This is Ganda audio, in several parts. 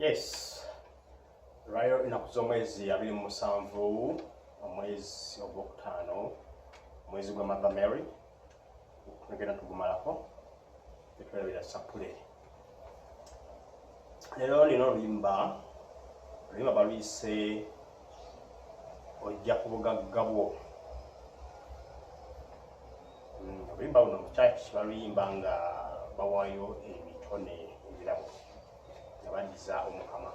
Yes. Lwayo inakuza omwezi 27 omwezi ogwokutaano omwezi gwa Mother Mary tugenda tugumalako tetwerabira sapule. Leero lino oluyimba baluyise ojja ku bugagga bwo. Oluyimba buno mu church baluyimba nga bawaayo ebitone ebirabo nga baddiza Omukama.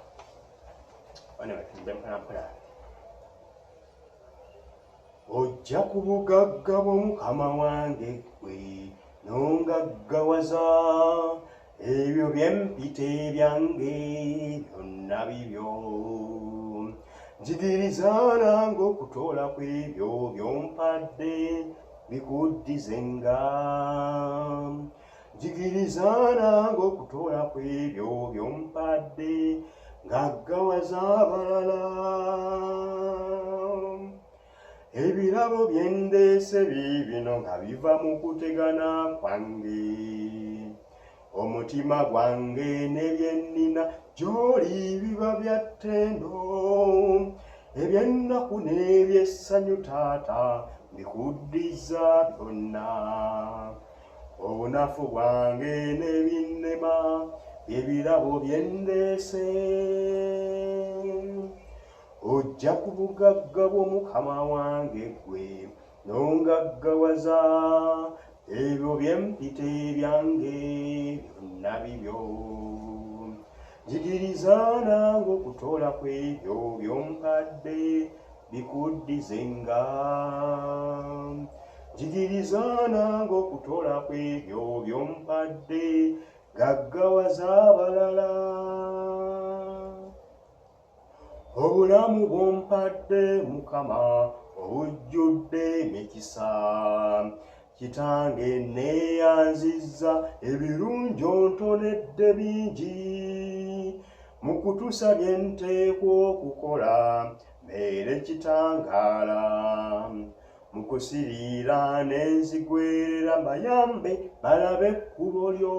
Ojja ku bugagga bw'Omukama wange ggwe n'ongaggawaza ebyo by'empita ebyange byonna bibyo. Njigiriza nange okutoola kw'ebyo by'ompadde bikuddizenga. Njigiriza nange okutoola kw'ebyo by'ompadde ngaggawaza abalala. Ebirabo bye ndeese biibino nga biva mu kutegana kwange. Omutima gwange ne bye nnina gy'oli biba bya ttendo. Eby'ennaku n'eby'essanyu taata mbikuddiza byonna. Obunafu bwange n'ebinnema ebirabo bye ndeese. Ojja ku bugagga bw'Omukama wange ggwe n'ongaggawaza ebyo by'empita ebyange byonna bibyo. Njigiriza nange okutoola kw'ebyo by'ompadde bikuddizenga. Njigiriza nange okutoola kw'ebyo by'ompadde gaggawaza abalala. Obulamu bw'ompadde Mukama obujjudde emikisa. Kitange neeyanzizza ebirungi ontonedde bingi. Mu kutusabye nteekwa okukola mbeere kitangaala. Mu kusiriira n'enzigwerera mbayambe balabe ekkubo lyo.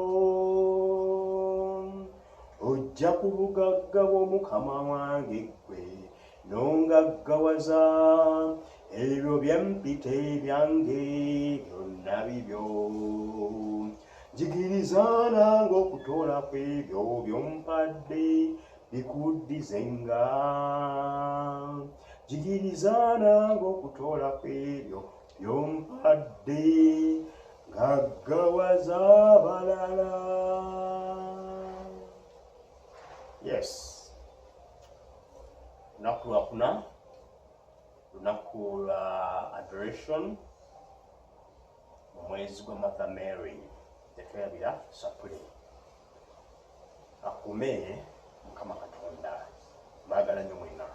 Ojja ku bugagga bw'Omukama wange ggwe n'ongaggawaza ebyo by'empita ebyange byonna bibyo. Njigiriza nange okutoola kw'ebyo by'ompadde bikuddizenga. Njigiriza nange okutoola kw'ebyo by'ompadde ngaggawaza abalala. Yes. Lunaku lwakuna, lunaku lwa adoration mu mwezi gwa Mother Mary tetwerabira sapule. Akume Mukama Katonda. Mbaagala nnyo mwenna.